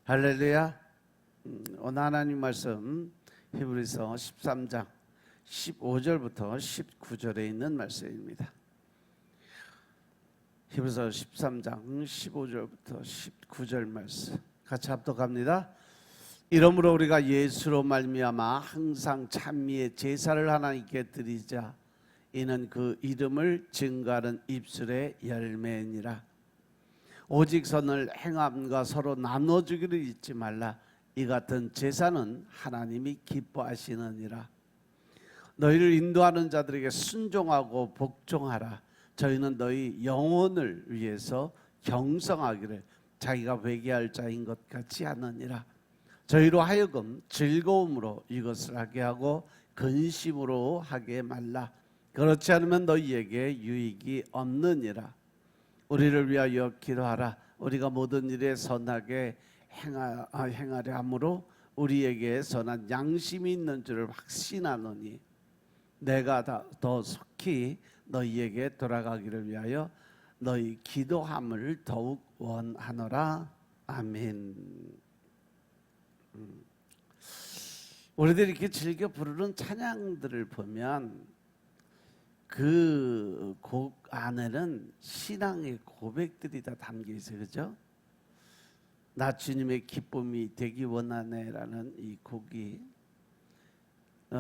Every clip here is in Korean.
할렐루야. 오늘 하나님 말씀 히브리서 13장 15절부터 19절에 있는 말씀입니다. 히브리서 13장 15절부터 19절 말씀 같이 합독합니다. 이러므로 우리가 예수로 말미암아 항상 찬미의 제사를 하나님께 드리자. 이는 그 이름을 증거하는 입술의 열매니라. 오직 선을 행함과 서로 나눠주기를 잊지 말라. 이 같은 제사는 하나님이 기뻐하시느니라. 너희를 인도하는 자들에게 순종하고 복종하라. 저희는 너희 영혼을 위해서 경성하기를 자기가 회개할 자인 것 같이 하느니라. 저희로 하여금 즐거움으로 이것을 하게 하고 근심으로 하게 말라. 그렇지 않으면 너희에게 유익이 없느니라. 우리를 위하여 기도하라. 우리가 모든 일에 선하게 행하려 함으로 우리에게 선한 양심이 있는 줄을 확신하노니 내가 더 속히 너희에게 돌아가기를 위하여 너희 기도함을 더욱 원하노라. 아멘. 우리들이 이렇게 즐겨 부르는 찬양들을 보면 그 곡 안에는 신앙의 고백들이 다 담겨 있어요. 그렇죠? 나 주님의 기쁨이 되기 원하네라는 이 곡이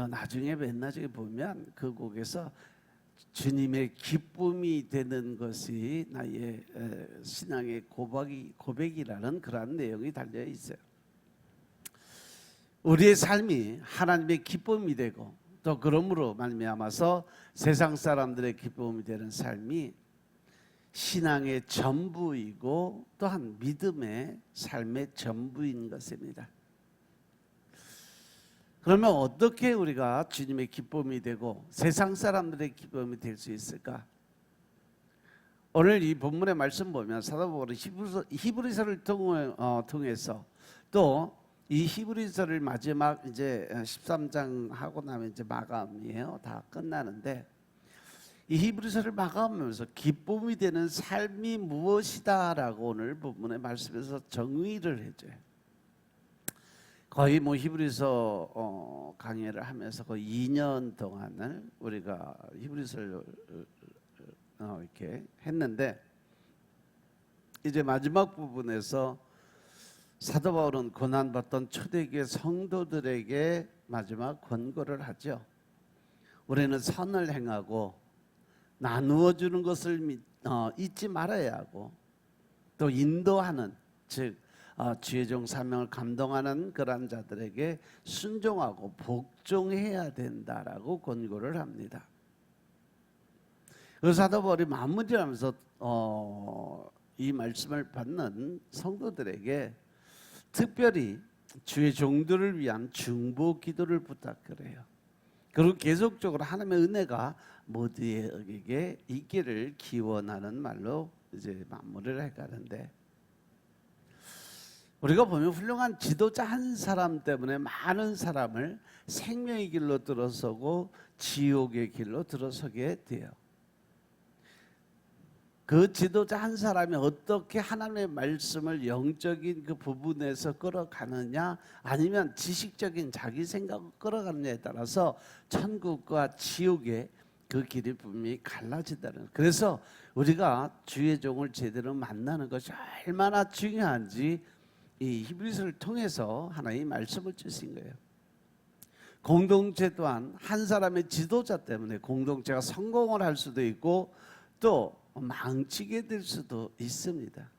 나중에 맨 나중에 보면 그 곡에서 주님의 기쁨이 되는 것이 나의 신앙의 고백이라는 그런 내용이 달려 있어요. 우리의 삶이 하나님의 기쁨이 되고 또 그러므로 말미암아서 세상 사람들의 기쁨이 되는 삶이 신앙의 전부이고 또한 믿음의 삶의 전부인 것입니다. 그러면 어떻게 우리가 주님의 기쁨이 되고 세상 사람들의 기쁨이 될 수 있을까? 오늘 이 본문의 말씀 보면 사도 바울은 히브리서를 통해서 또 이 히브리서를 마지막 이제 13장 하고 나면 이제 마감이에요. 다 끝나는데 이 히브리서를 마감하면서 기쁨이 되는 삶이 무엇이다라고 오늘 본문의 말씀에서 정의를 해줘요. 거의 뭐 히브리서 강의를 하면서 거의 2년 동안을 우리가 히브리서를 이렇게 했는데 이제 마지막 부분에서 사도 바울은 고난받던 초대교회 성도들에게 마지막 권고를 하죠. 우리는 선을 행하고 나누어 주는 것을 잊지 말아야 하고 또 인도하는 즉 주의 종 사명을 감동하는 그런 자들에게 순종하고 복종해야 된다라고 권고를 합니다. 그 사도 바울이 마무리하면서 이 말씀을 받는 성도들에게 특별히 주의 종들을 위한 중보 기도를 부탁해요. 그리고 계속적으로 하나님의 은혜가 모두에게 있기를 기원하는 말로 이제 마무리를 해가는데 우리가 보면 훌륭한 지도자 한 사람 때문에 많은 사람을 생명의 길로 들어서고 지옥의 길로 들어서게 돼요. 그 지도자 한 사람이 어떻게 하나님의 말씀을 영적인 그 부분에서 끌어가느냐 아니면 지식적인 자기 생각을 끌어가느냐에 따라서 천국과 지옥의 그 길이 분명히 갈라진다는. 그래서 우리가 주의 종을 제대로 만나는 것이 얼마나 중요한지 이 히브리서를 통해서 하나님의 말씀을 주신 거예요. 공동체 또한 한 사람의 지도자 때문에 공동체가 성공을 할 수도 있고 또 망치게 될 수도 있습니다.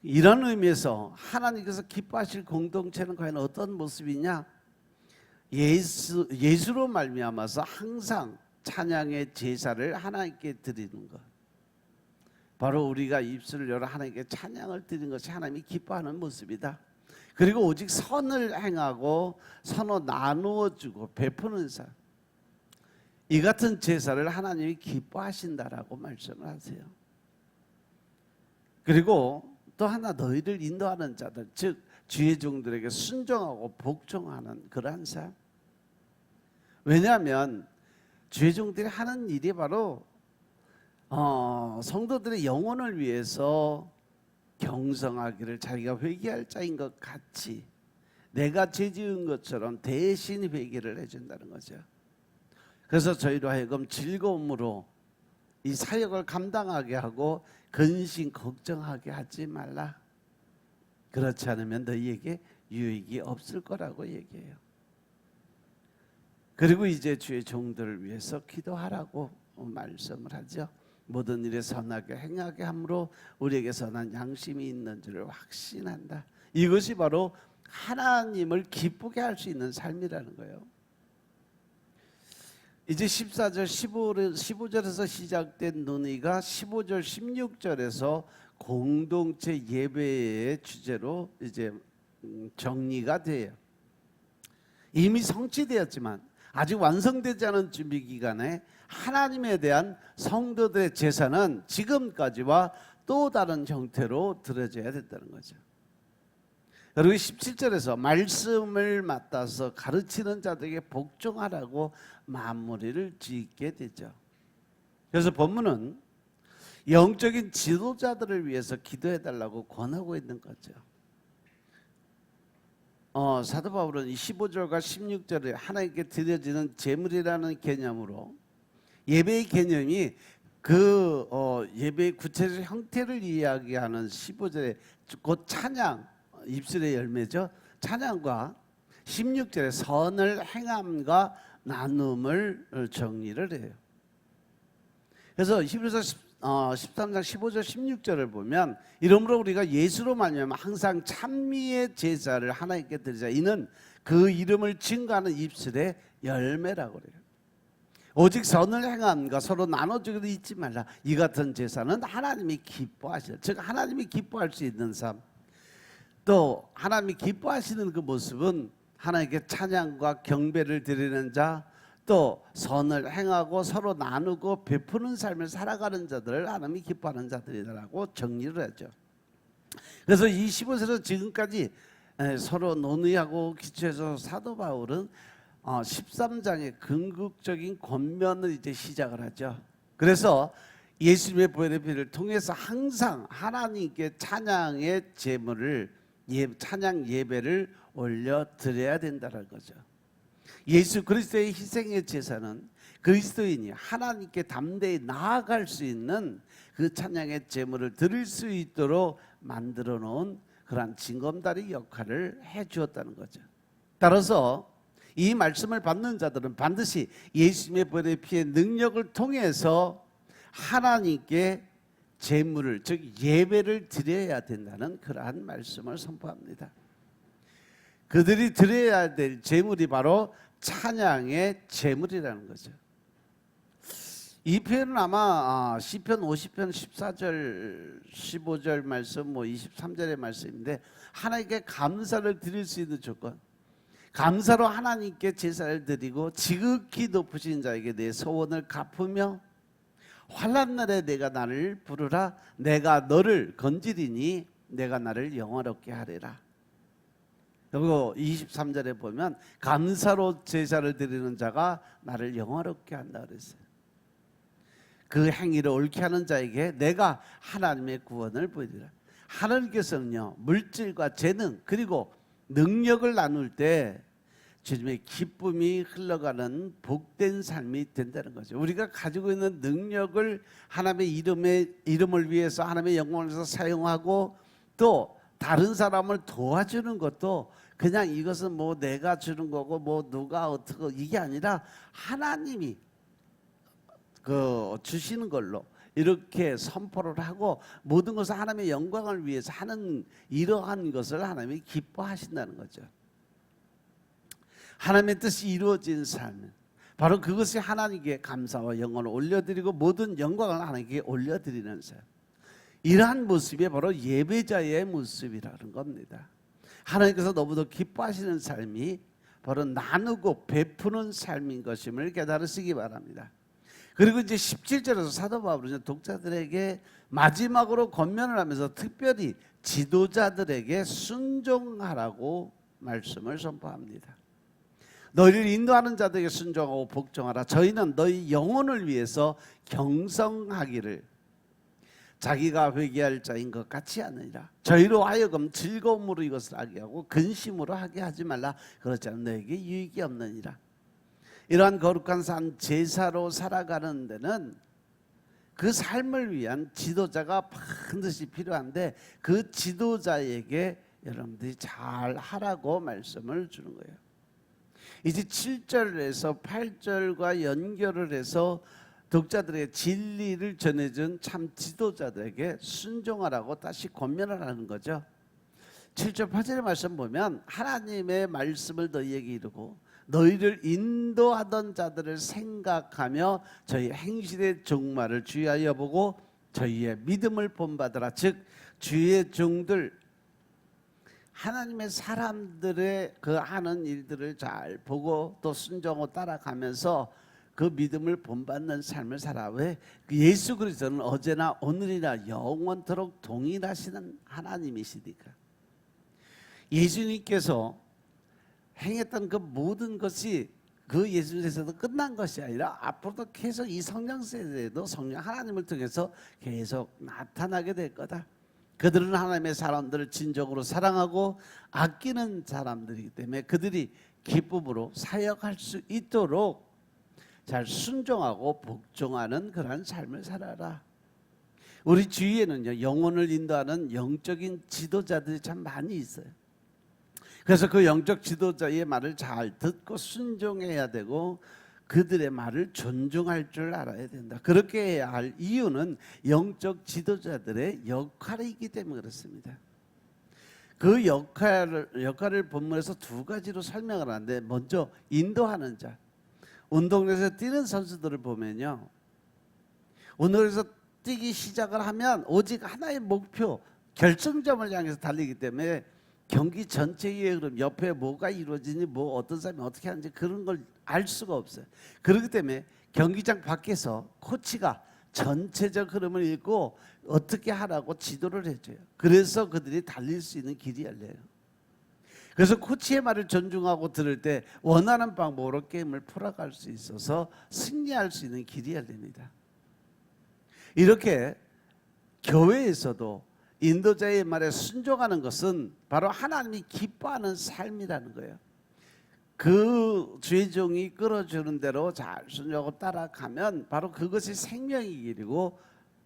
이런 의미에서 하나님께서 기뻐하실 공동체는 과연 어떤 모습이냐? 예수로 말미암아서 항상 찬양의 제사를 하나님께 드리는 것. 바로 우리가 입술을 열어 하나님께 찬양을 드리는 것이 하나님이 기뻐하는 모습이다. 그리고 오직 선을 행하고 서로 나누어 주고 베푸는 삶. 이 같은 제사를 하나님이 기뻐하신다라고 말씀을 하세요. 그리고 또 하나 너희를 인도하는 자들 즉 주의 종들에게 순종하고 복종하는 그러한 삶. 왜냐하면 주의 종들이 하는 일이 바로 성도들의 영혼을 위해서 경성하기를 자기가 회개할 자인 것 같이 내가 죄 지은 것처럼 대신 회개를 해준다는 거죠. 그래서 저희로 하여금 즐거움으로 이 사역을 감당하게 하고 근심 걱정하게 하지 말라. 그렇지 않으면 너희에게 유익이 없을 거라고 얘기해요. 그리고 이제 주의 종들을 위해서 기도하라고 말씀을 하죠. 모든 일에 선하게 행하게 함으로 우리에게 선한 양심이 있는 줄을 확신한다. 이것이 바로 하나님을 기쁘게 할 수 있는 삶이라는 거예요. 이제 14절 15절에서 시작된 논의가 15절 16절에서 공동체 예배의 주제로 이제 정리가 돼요. 이미 성취되었지만 아직 완성되지 않은 준비 기간에 하나님에 대한 성도들의 제사는 지금까지와 또 다른 형태로 드려져야 된다는 거죠. 그리고 17절에서 말씀을 맡아서 가르치는 자들에게 복종하라고 마무리를 짓게 되죠. 그래서 본문은 영적인 지도자들을 위해서 기도해달라고 권하고 있는 거죠. 사도 바울은 15절과 16절에 하나님께 드려지는 제물이라는 개념으로 예배의 개념이 그 예배의 구체적 형태를 이야기하는 15절에 곧 찬양, 입술의 열매죠. 찬양과 16절에 선을 행함과 나눔을 정리를 해요. 그래서 히브리서 13장 15절 16절을 보면 이러므로 우리가 예수로 말미암아 항상 찬미의 제사를 하나님께 드리자. 이는 그 이름을 증거하는 입술의 열매라고 그래요. 오직 선을 행함과 서로 나눠주기도 잊지 말라. 이 같은 제사는 하나님이 기뻐하시는, 즉 하나님이 기뻐할 수 있는 삶, 또 하나님이 기뻐하시는 그 모습은 하나님께 찬양과 경배를 드리는 자, 또 선을 행하고 서로 나누고 베푸는 삶을 살아가는 자들을 하나님이 기뻐하는 자들이라고 정리를 하죠. 그래서 이 15절에서 지금까지 서로 논의하고 기초해서 사도 바울은 13장의 궁극적인 권면을 이제 시작을 하죠. 그래서 예수님의 보혈의 피를 통해서 항상 하나님께 찬양의 제물을 찬양 예배를 올려 드려야 된다는 거죠. 예수 그리스도의 희생의 제사는 그리스도인이 하나님께 담대히 나아갈 수 있는 그 찬양의 제물을 드릴 수 있도록 만들어 놓은 그러한 징검다리 역할을 해 주었다는 거죠. 따라서 이 말씀을 받는 자들은 반드시 예수님의 보혈의 피의 능력을 통해서 하나님께 제물을, 즉 예배를 드려야 된다는 그러한 말씀을 선포합니다. 그들이 드려야 될 제물이 바로 찬양의 제물이라는 거죠. 이 표현은 아마 시편 50편 14절 15절 말씀 23절의 말씀인데 하나님께 감사를 드릴 수 있는 조건, 감사로 하나님께 제사를 드리고 지극히 높으신 자에게 내 소원을 갚으며 환난 날에 내가 나를 부르라. 내가 너를 건지리니 내가 나를 영화롭게 하리라. 그리고 23절에 보면 감사로 제사를 드리는 자가 나를 영화롭게 한다 그랬어요. 그 행위를 옳게 하는 자에게 내가 하나님의 구원을 보이리라. 하나님께서는요, 물질과 재능 그리고 능력을 나눌 때 주님의 기쁨이 흘러가는 복된 삶이 된다는 거죠. 우리가 가지고 있는 능력을 하나님의 이름을 위해서 하나님의 영광을 위해서 사용하고 또 다른 사람을 도와주는 것도 그냥 이것은 뭐 내가 주는 거고 뭐 누가 어떻게 이게 아니라 하나님이 그 주시는 걸로 이렇게 선포를 하고 모든 것을 하나님의 영광을 위해서 하는 이러한 것을 하나님이 기뻐하신다는 거죠. 하나님의 뜻이 이루어진 삶, 바로 그것이 하나님께 감사와 영광을 올려드리고 모든 영광을 하나님께 올려드리는 삶, 이러한 모습이 바로 예배자의 모습이라는 겁니다. 하나님께서 너무도 기뻐하시는 삶이 바로 나누고 베푸는 삶인 것임을 깨달으시기 바랍니다. 그리고 이제 17절에서 사도 바울은 독자들에게 마지막으로 권면을 하면서 특별히 지도자들에게 순종하라고 말씀을 선포합니다. 너희를 인도하는 자들에게 순종하고 복종하라. 저희는 너희 영혼을 위해서 경성하기를, 자기가 회개할 자인 것 같지 않으니라. 저희로 하여금 즐거움으로 이것을 하게 하고 근심으로 하게 하지 말라. 그렇지 않으면 너에게 유익이 없느니라. 이러한 거룩한 삶 제사로 살아가는 데는 그 삶을 위한 지도자가 반드시 필요한데 그 지도자에게 여러분들이 잘 하라고 말씀을 주는 거예요. 이제 7절에서 8절과 연결을 해서 독자들에게 진리를 전해준 참 지도자들에게 순종하라고 다시 권면을 하는 거죠. 7절 8절의 말씀 보면 하나님의 말씀을 너희에게 이루고 너희를 인도하던 자들을 생각하며 저희 행실의 종말을 주의하여 보고 저희의 믿음을 본받으라. 즉 주의 종들 하나님의 사람들의 그 하는 일들을 잘 보고 또 순종하고 따라가면서 그 믿음을 본받는 삶을 살아. 왜? 예수 그리스도는 어제나 오늘이나 영원토록 동일하시는 하나님이시니까. 예수님께서 행했던 그 모든 것이 그 예수님에서도 끝난 것이 아니라 앞으로도 계속 이 성령 세대에도 성령 하나님을 통해서 계속 나타나게 될 거다. 그들은 하나님의 사람들을 진정으로 사랑하고 아끼는 사람들이기 때문에 그들이 기쁨으로 사역할 수 있도록 잘 순종하고 복종하는 그런 삶을 살아라. 우리 주위에는요 영혼을 인도하는 영적인 지도자들이 참 많이 있어요. 그래서 그 영적 지도자의 말을 잘 듣고 순종해야 되고 그들의 말을 존중할 줄 알아야 된다. 그렇게 해야 할 이유는 영적 지도자들의 역할이기 때문에 그렇습니다. 그 역할을 본문에서 두 가지로 설명을 하는데 먼저 인도하는 자. 운동장에서 뛰는 선수들을 보면요, 운동장에서 뛰기 시작을 하면 오직 하나의 목표, 결승점을 향해서 달리기 때문에 경기 전체의 흐름, 옆에 뭐가 이루어지니 뭐 어떤 사람이 어떻게 하는지 그런 걸 알 수가 없어요. 그렇기 때문에 경기장 밖에서 코치가 전체적 흐름을 읽고 어떻게 하라고 지도를 해줘요. 그래서 그들이 달릴 수 있는 길이 열려요. 그래서 코치의 말을 존중하고 들을 때 원하는 방법으로 게임을 풀어갈 수 있어서 승리할 수 있는 길이 열립니다. 이렇게 교회에서도 인도자의 말에 순종하는 것은 바로 하나님이 기뻐하는 삶이라는 거예요. 그 주의 종이 끌어주는 대로 잘 순종하고 따라가면 바로 그것이 생명의 길이고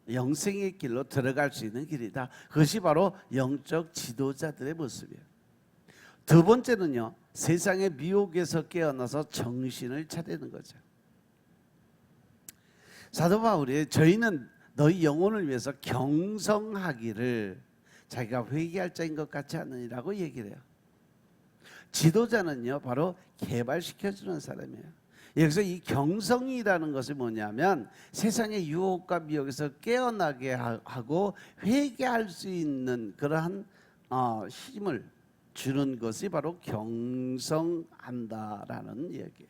영생의 길로 들어갈 수 있는 길이다. 그것이 바로 영적 지도자들의 모습이에요. 두 번째는요, 세상의 미혹에서 깨어나서 정신을 차리는 거죠. 사도 바울이 저희는 너희 영혼을 위해서 경성하기를 자기가 회개할 자인 것 같지 않으니라고 얘기를 해요. 지도자는요 바로 개발시켜주는 사람이에요. 여기서 이 경성이라는 것이 뭐냐면 세상의 유혹과 미혹에서 깨어나게 하고 회개할 수 있는 그러한 힘을 주는 것이 바로 경성한다라는 얘기예요.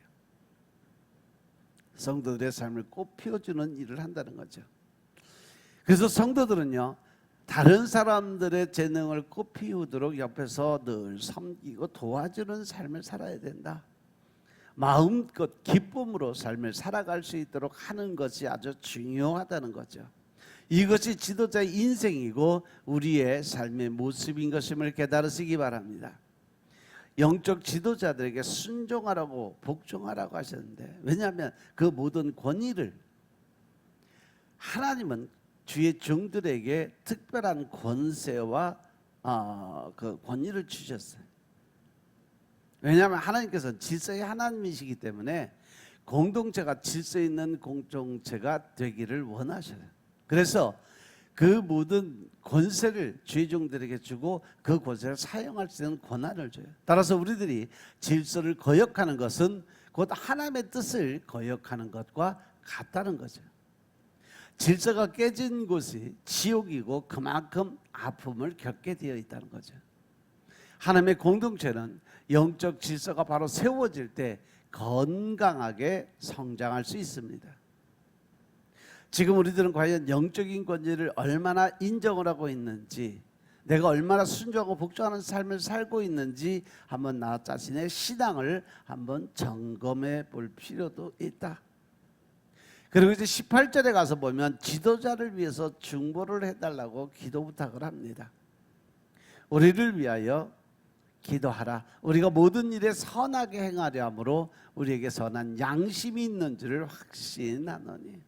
성도들의 삶을 꽃피워주는 일을 한다는 거죠. 그래서 성도들은요 다른 사람들의 재능을 꽃피우도록 옆에서 늘 섬기고 도와주는 삶을 살아야 된다. 마음껏 기쁨으로 삶을 살아갈 수 있도록 하는 것이 아주 중요하다는 거죠. 이것이 지도자의 인생이고 우리의 삶의 모습인 것임을 깨달으시기 바랍니다. 영적 지도자들에게 순종하라고 복종하라고 하셨는데, 왜냐하면 그 모든 권위를 하나님은 주의 종들에게 특별한 권세와 그 권위를 주셨어요. 왜냐하면 하나님께서는 질서의 하나님이시기 때문에 공동체가 질서 있는 공동체가 되기를 원하셔요. 그래서 그 모든 권세를 주의 종들에게 주고 그 권세를 사용할 수 있는 권한을 줘요. 따라서 우리들이 질서를 거역하는 것은 곧 하나님의 뜻을 거역하는 것과 같다는 거죠. 질서가 깨진 곳이 지옥이고 그만큼 아픔을 겪게 되어 있다는 거죠. 하나님의 공동체는 영적 질서가 바로 세워질 때 건강하게 성장할 수 있습니다. 지금 우리들은 과연 영적인 권위를 얼마나 인정을 하고 있는지, 내가 얼마나 순종하고 복종하는 삶을 살고 있는지 한번 나 자신의 신앙을 한번 점검해 볼 필요도 있다. 그리고 이제 18절에 가서 보면 지도자를 위해서 중보를 해달라고 기도 부탁을 합니다. 우리를 위하여 기도하라. 우리가 모든 일에 선하게 행하려 함으로 우리에게 선한 양심이 있는 줄을 확신하노니.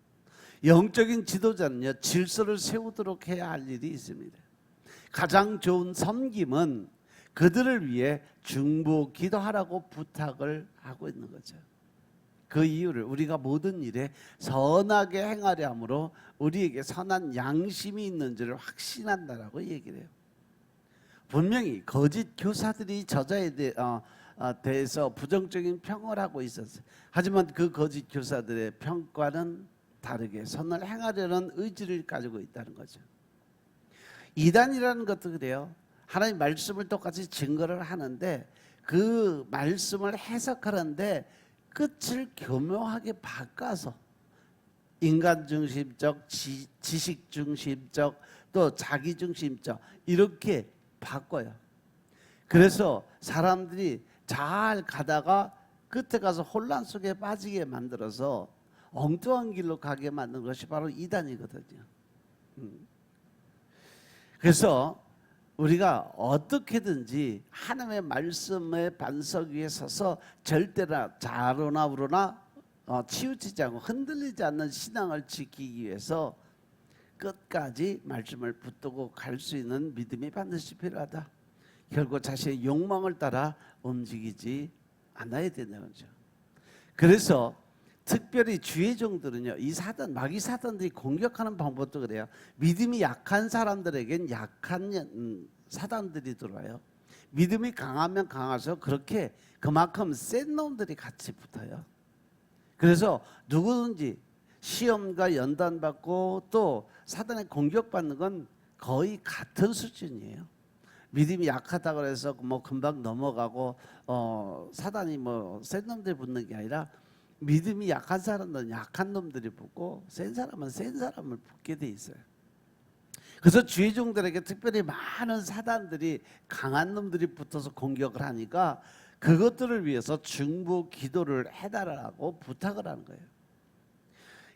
영적인 지도자는요, 질서를 세우도록 해야 할 일이 있습니다. 가장 좋은 섬김은 그들을 위해 중보 기도하라고 부탁을 하고 있는 거죠. 그 이유를 우리가 모든 일에 선하게 행하려 함으로 우리에게 선한 양심이 있는 줄을 확신한다라고 얘기를 해요. 분명히 거짓 교사들이 저자에 대해서 부정적인 평을 하고 있었어요. 하지만 그 거짓 교사들의 평가는 다르게 선을 행하려는 의지를 가지고 있다는 거죠. 이단이라는 것도 그래요. 하나님 말씀을 똑같이 증거를 하는데 그 말씀을 해석하는데 끝을 교묘하게 바꿔서 인간 중심적, 지식 중심적, 또 자기 중심적 이렇게 바꿔요. 그래서 사람들이 잘 가다가 끝에 가서 혼란 속에 빠지게 만들어서 엉뚱한 길로 가게 만든 것이 바로 이단이거든요. 그래서 우리가 어떻게든지 하나님의 말씀의 반석 위에 서서 절대나 좌로나 우로나 치우치지 않고 흔들리지 않는 신앙을 지키기 위해서 끝까지 말씀을 붙들고 갈 수 있는 믿음이 반드시 필요하다. 결국 자신의 욕망을 따라 움직이지 않아야 된다는 거죠. 그래서 특별히 주의 종들은요, 이 사단, 마귀 사단들이 공격하는 방법도 그래요. 믿음이 약한 사람들에겐 약한 사단들이 들어와요. 믿음이 강하면 강해서 그렇게 그만큼 센 놈들이 같이 붙어요. 그래서 누구든지 시험과 연단받고 또 사단에 공격받는 건 거의 같은 수준이에요. 믿음이 약하다고 해서 뭐 금방 넘어가고 사단이 뭐 센 놈들이 붙는 게 아니라 믿음이 약한 사람은 약한 놈들이 붙고 센 사람은 센 사람을 붙게 돼 있어요. 그래서 주의 종들에게 특별히 많은 사단들이 강한 놈들이 붙어서 공격을 하니까 그것들을 위해서 중보 기도를 해달라고 부탁을 하는 거예요.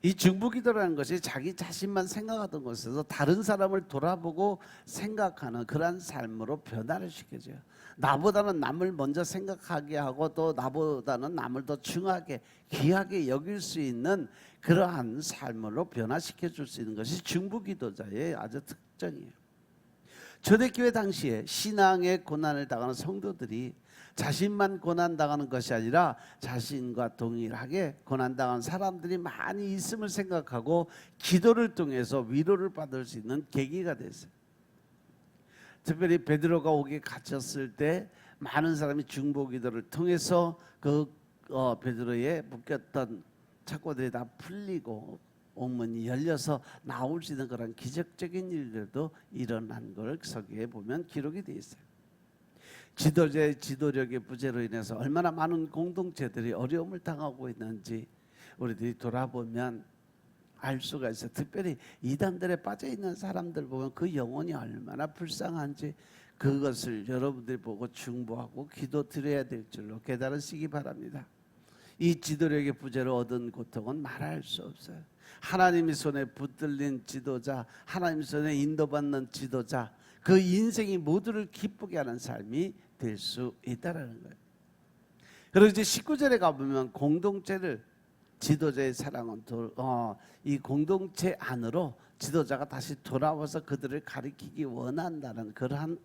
이 중보 기도라는 것이 자기 자신만 생각하던 것에서 다른 사람을 돌아보고 생각하는 그러한 삶으로 변화를 시켜줘요. 나보다는 남을 먼저 생각하게 하고 또 나보다는 남을 더 중하게 귀하게 여길 수 있는 그러한 삶으로 변화시켜 줄 수 있는 것이 중보 기도자의 아주 특징이에요. 초대교회 당시에 신앙의 고난을 당하는 성도들이 자신만 고난당하는 것이 아니라 자신과 동일하게 고난당한 사람들이 많이 있음을 생각하고 기도를 통해서 위로를 받을 수 있는 계기가 됐어요. 특별히 베드로가 옥에 갇혔을 때 많은 사람이 중보 기도를 통해서 그 베드로에 묶였던 착고들이 다 풀리고 옥문이 열려서 나올 수 있는 그런 기적적인 일들도 일어난 걸 서기에 보면 기록이 되어 있어요. 지도자의 지도력의 부재로 인해서 얼마나 많은 공동체들이 어려움을 당하고 있는지 우리들이 돌아보면 알 수가 있어요. 특별히 이단들에 빠져 있는 사람들 보면 그 영혼이 얼마나 불쌍한지 그것을 여러분들이 보고 중보하고 기도 드려야 될 줄로 깨달으시기 바랍니다. 이 지도력의 부재로 얻은 고통은 말할 수 없어요. 하나님의 손에 붙들린 지도자, 하나님의 손에 인도받는 지도자, 그 인생이 모두를 기쁘게 하는 삶이 될 수 있다라는 거예요. 그리고 이제 19절에 가보면 공동체를 지도자의 사랑은 이 공동체 안으로 지도자가 다시 돌아와서 그들을 가리키기 원한다는 그러한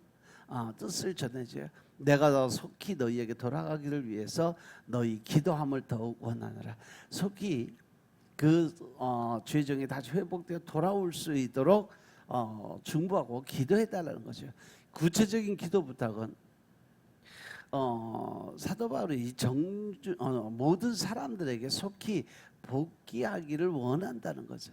뜻을 전해줘요. 내가 더 속히 너희에게 돌아가기를 위해서 너희 기도함을 더욱 원하노라. 속히 그 죄정이 다시 회복되어 돌아올 수 있도록 중보하고 기도해달라는 거죠. 구체적인 기도 부탁은 사도 바울이 모든 사람들에게 속히 복귀하기를 원한다는 거죠.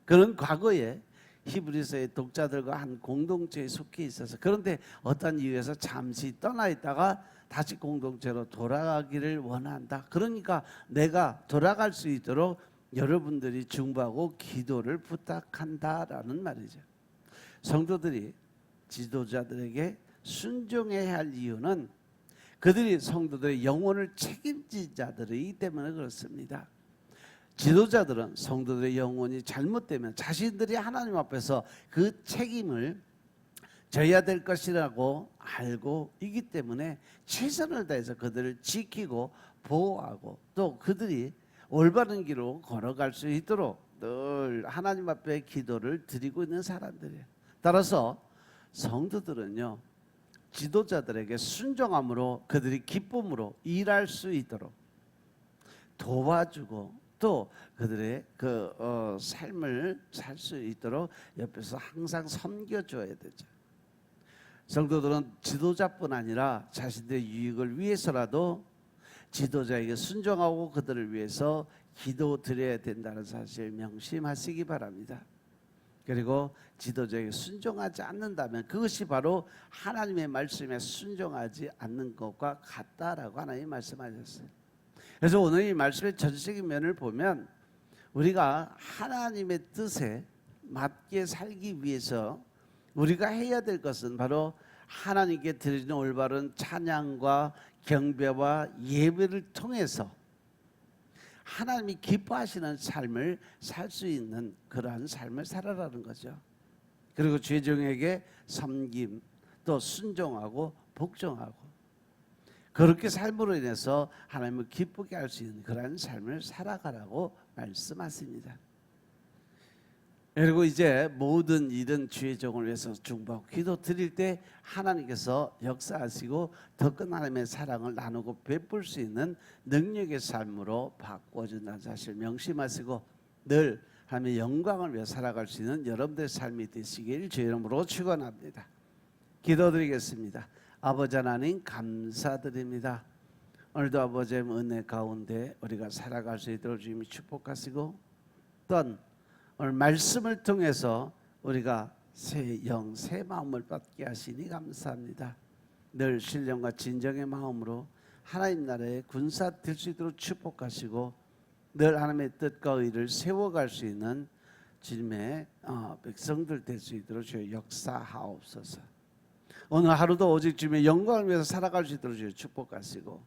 그는 과거에 히브리서의 독자들과 한 공동체에 속해 있어서 그런데 어떤 이유에서 잠시 떠나 있다가 다시 공동체로 돌아가기를 원한다. 그러니까 내가 돌아갈 수 있도록 여러분들이 중보하고 기도를 부탁한다라는 말이죠. 성도들이 지도자들에게 순종해야 할 이유는 그들이 성도들의 영혼을 책임진 자들이기 때문에 그렇습니다. 지도자들은 성도들의 영혼이 잘못되면 자신들이 하나님 앞에서 그 책임을 져야 될 것이라고 알고 있기 때문에 최선을 다해서 그들을 지키고 보호하고 또 그들이 올바른 길로 걸어갈 수 있도록 늘 하나님 앞에 기도를 드리고 있는 사람들이에요. 따라서 성도들은요, 지도자들에게 순종함으로 그들이 기쁨으로 일할 수 있도록 도와주고 또 그들의 삶을 살 수 있도록 옆에서 항상 섬겨줘야 되죠. 성도들은 지도자뿐 아니라 자신들의 유익을 위해서라도 지도자에게 순종하고 그들을 위해서 기도드려야 된다는 사실 명심하시기 바랍니다. 그리고 지도자에게 순종하지 않는다면 그것이 바로 하나님의 말씀에 순종하지 않는 것과 같다라고 하나님이 말씀하셨어요. 그래서 오늘 이 말씀의 전체적인 면을 보면 우리가 하나님의 뜻에 맞게 살기 위해서 우리가 해야 될 것은 바로 하나님께 드리는 올바른 찬양과 경배와 예배를 통해서 하나님이 기뻐하시는 삶을 살 수 있는 그러한 삶을 살아라는 거죠. 그리고 죄종에게 섬김 또 순종하고 복종하고 그렇게 삶으로 인해서 하나님을 기쁘게 할 수 있는 그러한 삶을 살아가라고 말씀하십니다. 그리고 이제 모든 일은 주의 종을 위해서 중보하고 기도 드릴 때 하나님께서 역사하시고 더 큰 하나님의 사랑을 나누고 베풀 수 있는 능력의 삶으로 바꿔준다는 사실 명심하시고 늘 하나님의 영광을 위해 살아갈 수 있는 여러분들의 삶이 되시길 주의 이름으로 축원합니다. 기도드리겠습니다. 아버지 하나님 감사드립니다. 오늘도 아버지의 은혜 가운데 우리가 살아갈 수 있도록 주님이 축복하시고 또한 오늘 말씀을 통해서 우리가 새 영, 새 마음을 받게 하시니 감사합니다. 늘 신령과 진정의 마음으로 하나님 나라의 군사 될 수 있도록 축복하시고 늘 하나님의 뜻과 의를 세워갈 수 있는 주님의 백성들 될 수 있도록 주여 역사하옵소서. 오늘 하루도 오직 주님의 영광을 위해서 살아갈 수 있도록 주여 축복하시고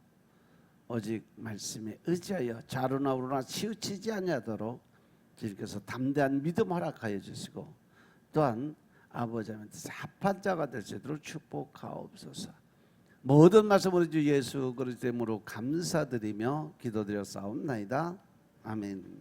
오직 말씀에 의지하여 좌로나 우로나 치우치지 아니하도록 주님께서 담대한 믿음 허락하여 주시고 또한 아버지의 합한 자가 될 수 있도록 축복하옵소서. 모든 말씀 우리 주 예수 그리스도 이름으로 감사드리며 기도드렸사옵나이다. 아멘.